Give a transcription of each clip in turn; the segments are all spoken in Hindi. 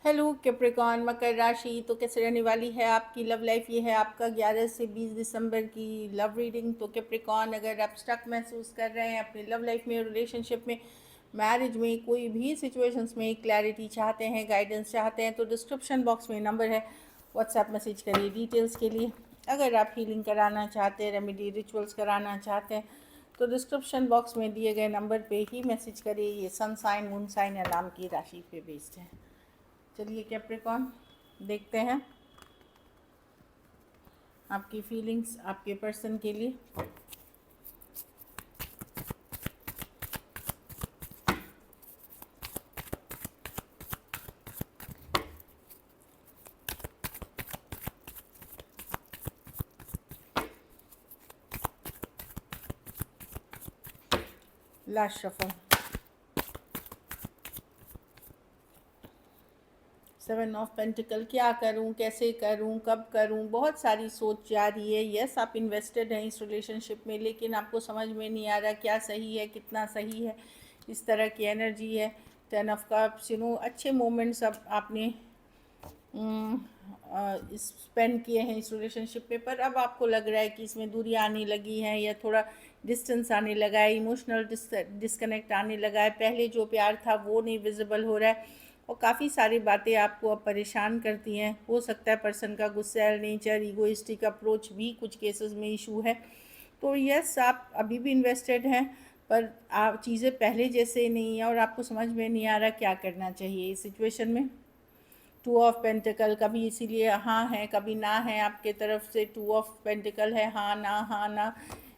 हेलो कैप्रिकॉर्न मकर राशि। तो कैसे रहने वाली है आपकी लव लाइफ? ये है आपका 11 से 20 दिसंबर की लव रीडिंग। तो कैप्रिकॉर्न, अगर आप स्टक महसूस कर रहे हैं अपनी लव लाइफ में, रिलेशनशिप में, मैरिज में, कोई भी सिचुएशंस में क्लैरिटी चाहते हैं, गाइडेंस चाहते हैं, तो डिस्क्रिप्शन बॉक्स में नंबर है, व्हाट्सएप मैसेज करिए डिटेल्स के लिए। अगर आप हीलिंग कराना चाहते हैं, रेमेडी रिचुअल्स कराना चाहते हैं, तो डिस्क्रिप्शन बॉक्स में दिए गए नंबर पे ही मैसेज करिए। ये सन साइन, मून साइन या नाम की राशि पे बेस्ड है। चलिए कैप्रिकॉर्न, देखते हैं आपकी फीलिंग्स आपके पर्सन के लिए। Last shuffle, 7 of pentacle. क्या करूं, कैसे करूं, कब करूं, बहुत सारी सोच जा रही है। यस, आप इन्वेस्टेड हैं इस रिलेशनशिप में, लेकिन आपको समझ में नहीं आ रहा क्या सही है, कितना सही है। इस तरह की एनर्जी है। 10 ऑफ कप्स, अच्छे मोमेंट्स अब आपने स्पेंड किए हैं इस रिलेशनशिप पे, पर अब आपको लग रहा है कि इसमें दूरी आने लगी है या थोड़ा डिस्टेंस आने लगा है, इमोशनल डिस्कनेक्ट आने लगा है। पहले जो प्यार था वो नहीं विजिबल हो रहा है, और काफ़ी सारी बातें आपको अब परेशान करती हैं। हो सकता है पर्सन का गुस्सैल नेचर, ईगोइस्टिक अप्रोच भी कुछ केसेस में इशू है। तो यस, आप अभी भी इन्वेस्टेड हैं, पर आप चीज़ें पहले जैसे नहीं हैं और आपको समझ में नहीं आ रहा क्या करना चाहिए इस सिचुएशन में। 2 ऑफ पेंटिकल, कभी इसीलिए हाँ है कभी ना है आपके तरफ से। 2 ऑफ पेंटिकल है, हाँ ना, हाँ ना।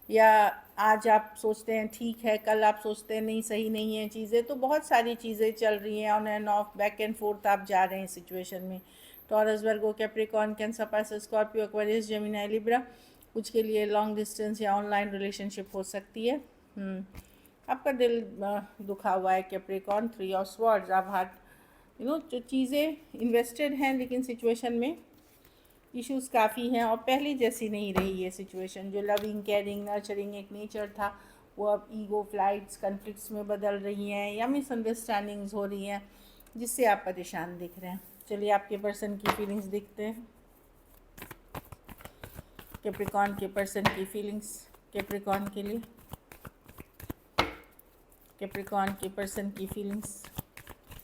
या आज आप सोचते हैं ठीक है, कल आप सोचते हैं नहीं, सही नहीं है चीज़ें। तो बहुत सारी चीज़ें चल रही हैं, on and off, back and forth आप जा रहे हैं सिचुएशन में। Taurus, Virgo, Capricorn, Cancer, Pisces, Scorpio, Aquarius, Gemini, Libra. कुछ के लिए लॉन्ग डिस्टेंस या ऑनलाइन रिलेशनशिप हो सकती है। आपका दिल दुखा हुआ है कैप्रिकॉर्न। 3 ऑफ स्वॉर्ड्स, आप हार्ट जो चीज़ें इन्वेस्टेड हैं, लेकिन सिचुएशन में इश्यूज काफ़ी हैं और पहले जैसी नहीं रही ये सिचुएशन। जो लविंग, केयरिंग, नर्चरिंग एक नेचर था, वो अब ईगो फ्लाइट्स, कन्फ्लिक्ट्स में बदल रही हैं या मिसअंडरस्टैंडिंग्स हो रही हैं, जिससे आप परेशान दिख रहे हैं। चलिए आपके पर्सन की फीलिंग्स देखते हैं। कैप्रिकॉर्न के पर्सन की फीलिंग्स कैप्रिकॉर्न के लिए। कैप्रिकॉर्न के पर्सन की फीलिंग्स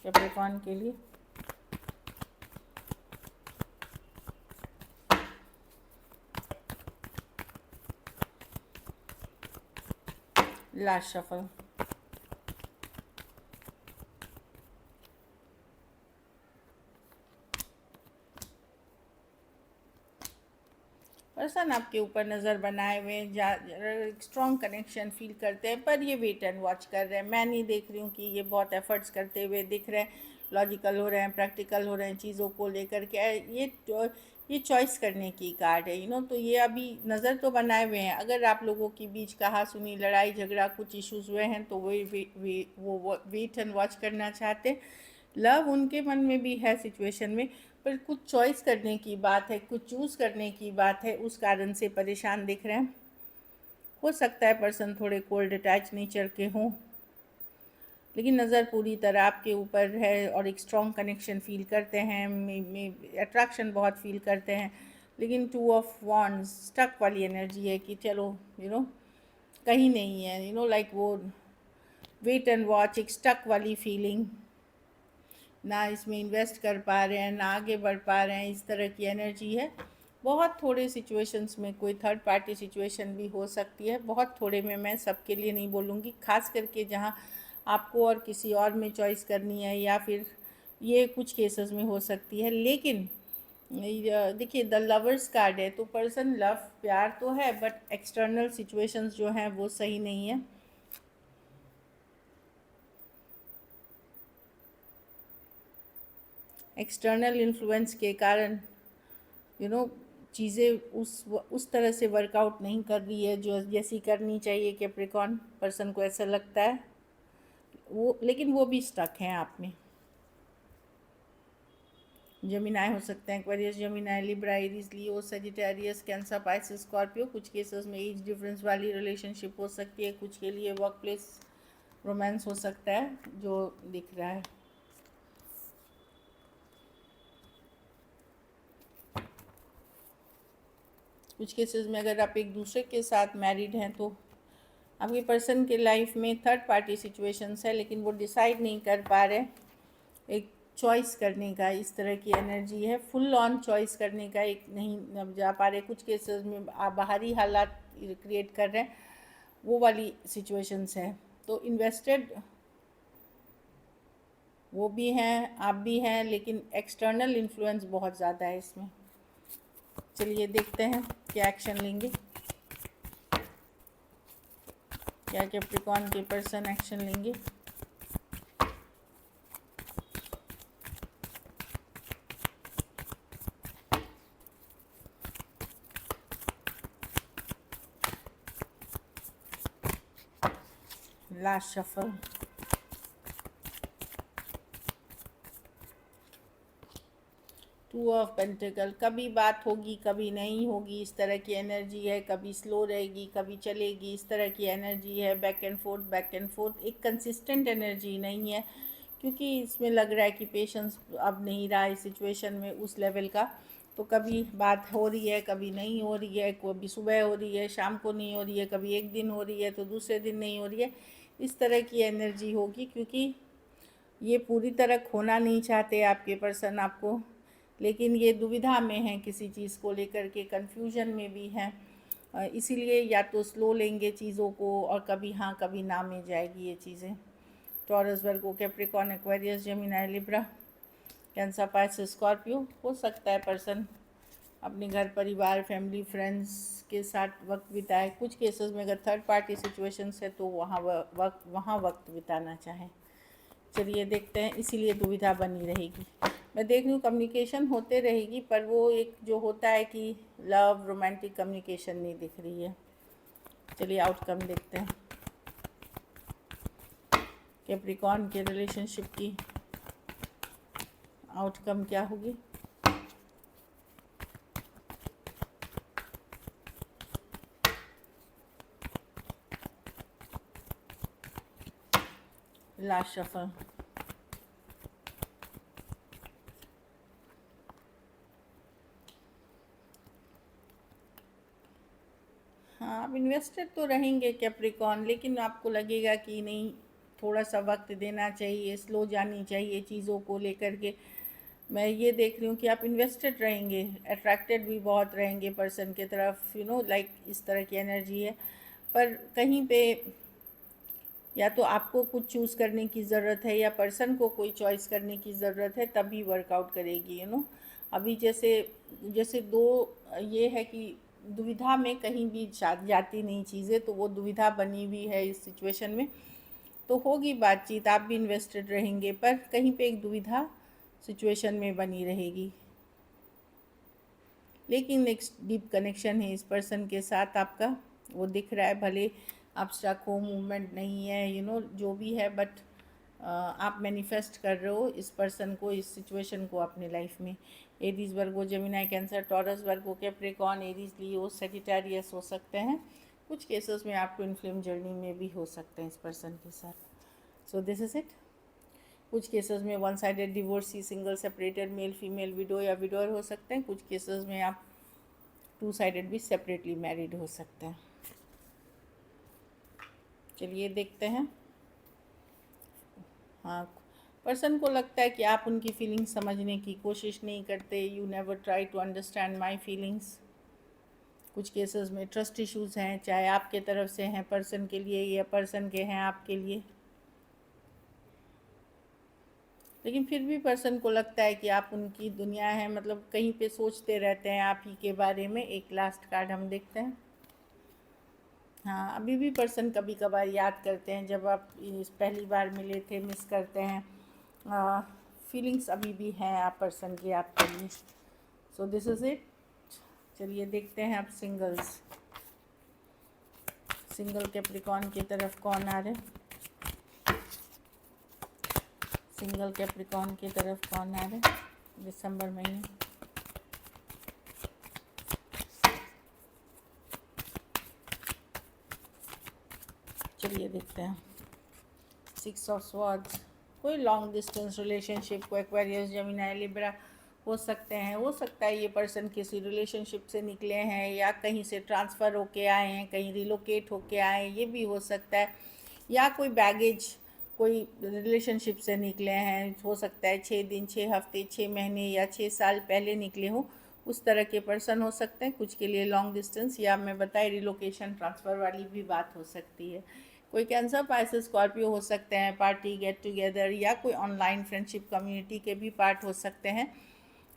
कैप्रिकॉर्न के लिए। लास्ट शफल, पर्सन आपके ऊपर नज़र बनाए हुए स्ट्रॉन्ग कनेक्शन फील करते हैं, पर ये वेट एंड वॉच कर रहे हैं। मैं नहीं देख रही हूँ कि ये बहुत एफर्ट्स करते हुए दिख रहे हैं, लॉजिकल हो रहे हैं, प्रैक्टिकल हो रहे हैं चीज़ों को लेकर के। ये चॉइस करने की कार्ड है, तो ये अभी नज़र तो बनाए हुए हैं। अगर आप लोगों के बीच कहा सुनी, लड़ाई झगड़ा, कुछ इश्यूज हुए हैं, तो वो वेट एंड वॉच करना चाहते हैं। लव उनके मन में भी है सिचुएशन में, पर कुछ चॉइस करने की बात है, कुछ चूज़ करने की बात है, उस कारण से परेशान दिख रहे हैं। हो सकता है पर्सन थोड़े कोल्ड अटैच नेचर के हों, लेकिन नज़र पूरी तरह आपके ऊपर है और एक स्ट्रॉन्ग कनेक्शन फील करते हैं, अट्रैक्शन बहुत फील करते हैं। लेकिन 2 ऑफ वॉन्ड्स स्टक वाली एनर्जी है कि चलो कहीं नहीं है, लाइक वो वेट एंड वॉच, एक स्टक वाली फीलिंग। ना इसमें इन्वेस्ट कर पा रहे हैं, ना आगे बढ़ पा रहे हैं, इस तरह की एनर्जी है। बहुत थोड़े सिचुएशंस में कोई थर्ड पार्टी सिचुएशन भी हो सकती है, बहुत थोड़े में, मैं सबके लिए नहीं बोलूँगी, खास करके जहाँ आपको और किसी और में चॉइस करनी है, या फिर ये कुछ केसेस में हो सकती है। लेकिन देखिए, द लवर्स कार्ड है, तो पर्सन लव, प्यार तो है, बट एक्सटर्नल सिचुएशंस जो हैं वो सही नहीं है। एक्सटर्नल इन्फ्लुएंस के कारण यू नो चीज़ें उस तरह से वर्कआउट नहीं कर रही है जो जैसी करनी चाहिए। कैप्रिकॉर्न पर्सन को ऐसा लगता है, वो लेकिन वो भी स्टक हैं आप में। जेमिनाई हो सकते हैं, एक्वेरियस, जेमिनाई, लिब्रा, एरीज, लियो, सजिटेरियस, कैंसर, पाइसेस, स्कॉर्पियो। कुछ केसेस में एज डिफरेंस वाली रिलेशनशिप हो सकती है, कुछ के लिए वर्क प्लेस रोमांस हो सकता है जो दिख रहा है। कुछ केसेस में अगर आप एक दूसरे के साथ मैरिड हैं तो आपके पर्सन के लाइफ में थर्ड पार्टी सिचुएशंस है, लेकिन वो डिसाइड नहीं कर पा रहे एक चॉइस करने का, इस तरह की एनर्जी है। फुल ऑन चॉइस करने का एक नहीं जा पा रहे। कुछ केसेस में आप बाहरी हालात क्रिएट कर रहे हैं, वो वाली सिचुएशंस है। तो इन्वेस्टेड वो भी हैं, आप भी हैं, लेकिन एक्सटर्नल इन्फ्लुएंस बहुत ज़्यादा है इसमें। चलिए देखते हैं क्या एक्शन लेंगे, क्या कैप्रिकॉर्न के पर्सन एक्शन लेंगे। Last shuffle, two of pentacle. कभी बात होगी कभी नहीं होगी, इस तरह की एनर्जी है। कभी स्लो रहेगी कभी चलेगी, इस तरह की एनर्जी है। बैक एंड फोर्थ, एक कंसिस्टेंट एनर्जी नहीं है, क्योंकि इसमें लग रहा है कि पेशेंस अब नहीं रहा इस सिचुएशन में उस लेवल का। तो कभी बात हो रही है कभी नहीं हो रही है, कभी सुबह हो रही है शाम को नहीं हो रही है, कभी एक दिन हो रही है तो दूसरे दिन नहीं हो रही है। इस तरह की एनर्जी होगी, क्योंकि ये पूरी तरह खोना नहीं चाहते आपके पर्सन आपको, लेकिन ये दुविधा में हैं किसी चीज़ को लेकर के, कन्फ्यूजन में भी हैं। इसीलिए या तो स्लो लेंगे चीज़ों को, और कभी हाँ कभी ना में जाएगी ये चीज़ें। Taurus, Virgo, Capricorn, Aquarius, Gemini, Libra, Cancer, Pisces, Scorpio. हो सकता है पर्सन अपने घर परिवार फैमिली फ्रेंड्स के साथ वक्त बिताए। कुछ केसेस में अगर थर्ड पार्टी सिचुएशंस है तो वहाँ वक्त बिताना चाहें। चलिए देखते हैं, इसीलिए दुविधा बनी रहेगी। मैं देख रही हूँ कम्युनिकेशन होते रहेगी, पर वो एक जो होता है कि लव रोमांटिक कम्युनिकेशन नहीं दिख रही है। चलिए आउटकम देखते हैं कैप्रिकॉर्न के रिलेशनशिप की आउटकम क्या होगी। लास्ट शफल, हाँ आप इन्वेस्टेड तो रहेंगे कैप्रिकॉर्न, लेकिन आपको लगेगा कि नहीं थोड़ा सा वक्त देना चाहिए, स्लो जानी चाहिए चीज़ों को लेकर के। मैं ये देख रही हूँ कि आप इन्वेस्टेड रहेंगे, अट्रैक्टेड भी बहुत रहेंगे पर्सन के तरफ, लाइक इस तरह की एनर्जी है। पर कहीं पे या तो आपको कुछ चूज़ करने की ज़रूरत है, या पर्सन को कोई चॉइस करने की ज़रूरत है, तभी वर्कआउट करेगी। अभी जैसे जैसे दो ये है कि दुविधा में कहीं भी जाती नहीं चीज़ें, तो वो दुविधा बनी हुई है इस सिचुएशन में। तो होगी बातचीत, आप भी इन्वेस्टेड रहेंगे, पर कहीं पे एक दुविधा सिचुएशन में बनी रहेगी। लेकिन एक डीप कनेक्शन है इस पर्सन के साथ आपका, वो दिख रहा है। भले एब्स्ट्रैक्ट हो, मूवमेंट नहीं है, जो भी है, बट आप मैनिफेस्ट कर रहे हो इस पर्सन को, इस सिचुएशन को अपने लाइफ में। एरीज, वर्गो, Gemini, cancer, taurus, Virgo, Capricorn, Aries, लियो, सेजिटेरियस हो सकते हैं। कुछ केसेस में आप ट्विन फ्लेम जर्नी में भी हो सकते हैं इस पर्सन के साथ। So this is it. कुछ केसेस में one sided divorcee, single, separated, male female, window या विडोअर हो सकते हैं। कुछ केसेस में आप टू साइडेड भी सेपरेटली मैरिड हो सकते हैं। चलिए देखते हैं। हाँ, पर्सन को लगता है कि आप उनकी फीलिंग्स समझने की कोशिश नहीं करते। You never try to understand my feelings. कुछ केसेस में ट्रस्ट इश्यूज़ हैं, चाहे आपके तरफ से हैं पर्सन के लिए या पर्सन के हैं आपके लिए। लेकिन फिर भी पर्सन को लगता है कि आप उनकी दुनिया है, मतलब कहीं पे सोचते रहते हैं आप ही के बारे में। एक लास्ट कार्ड हम देखते हैं। हाँ, अभी भी पर्सन कभी कभार याद करते हैं जब आप इस पहली बार मिले थे, मिस करते हैं। फीलिंग्स अभी भी हैं आप पर्सन की आपके लिए। So this is it. चलिए देखते हैं आप सिंगल कैप्रिकॉर्न की तरफ कौन आ रहे हैं। सिंगल कैप्रिकॉर्न की तरफ कौन आ रहे हैं दिसंबर महीने। चलिए देखते हैं। 6 ऑफ स्वॉर्ड्स, कोई लॉन्ग डिस्टेंस रिलेशनशिप को एक्वेरियस, जेमिनी, लिब्रा हो सकते हैं। हो सकता है ये पर्सन किसी रिलेशनशिप से निकले हैं या कहीं से ट्रांसफ़र होके आए हैं, कहीं रिलोकेट होके आए हैं, ये भी हो सकता है। या कोई बैगेज कोई रिलेशनशिप से निकले हैं, हो सकता है 6 दिन, 6 हफ्ते, 6 महीने या 6 साल पहले निकले हो, उस तरह के पर्सन हो सकते हैं। कुछ के लिए लॉन्ग डिस्टेंस या मैं बताई रिलोकेशन ट्रांसफ़र वाली भी बात हो सकती है। कोई कैंसर, पाइसेस, स्कॉर्पियो हो सकते हैं, पार्टी, गेट टुगेदर या कोई ऑनलाइन फ्रेंडशिप कम्युनिटी के भी पार्ट हो सकते हैं।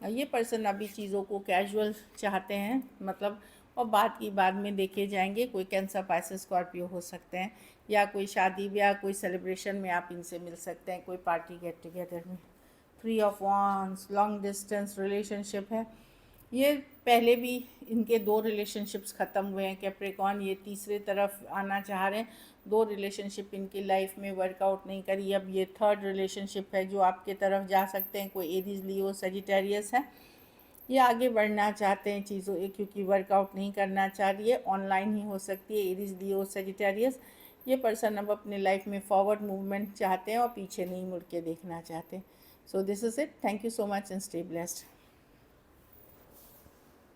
ये पर्सन अभी चीज़ों को कैजुअल चाहते हैं, मतलब, और बात की बाद में देखे जाएंगे। कोई कैंसर, पाइसेस, स्कॉर्पियो हो सकते हैं या कोई शादी ब्याह, कोई सेलिब्रेशन में आप इनसे मिल सकते हैं, कोई पार्टी गेट टुगेदर में। 3 of wands, long distance relationship है। ये पहले भी इनके 2 रिलेशनशिप्स ख़त्म हुए हैं कैप्रिकॉर्न, ये तीसरे तरफ आना चाह रहे हैं। 2 रिलेशनशिप इनकी लाइफ में वर्कआउट नहीं करी, अब ये 3rd रिलेशनशिप है जो आपके तरफ जा सकते हैं। कोई एरीज, लियो, सजिटेरियस है। ये आगे बढ़ना चाहते हैं चीज़ों क्योंकि वर्कआउट नहीं करना चाह रही है। ऑनलाइन ही हो सकती है, एरीज, लियो, सजिटेरियस। ये पर्सन अब अपने लाइफ में फॉरवर्ड मूवमेंट चाहते हैं और पीछे नहीं मुड़ के देखना चाहते। So this is it. Thank you so much and stay blessed.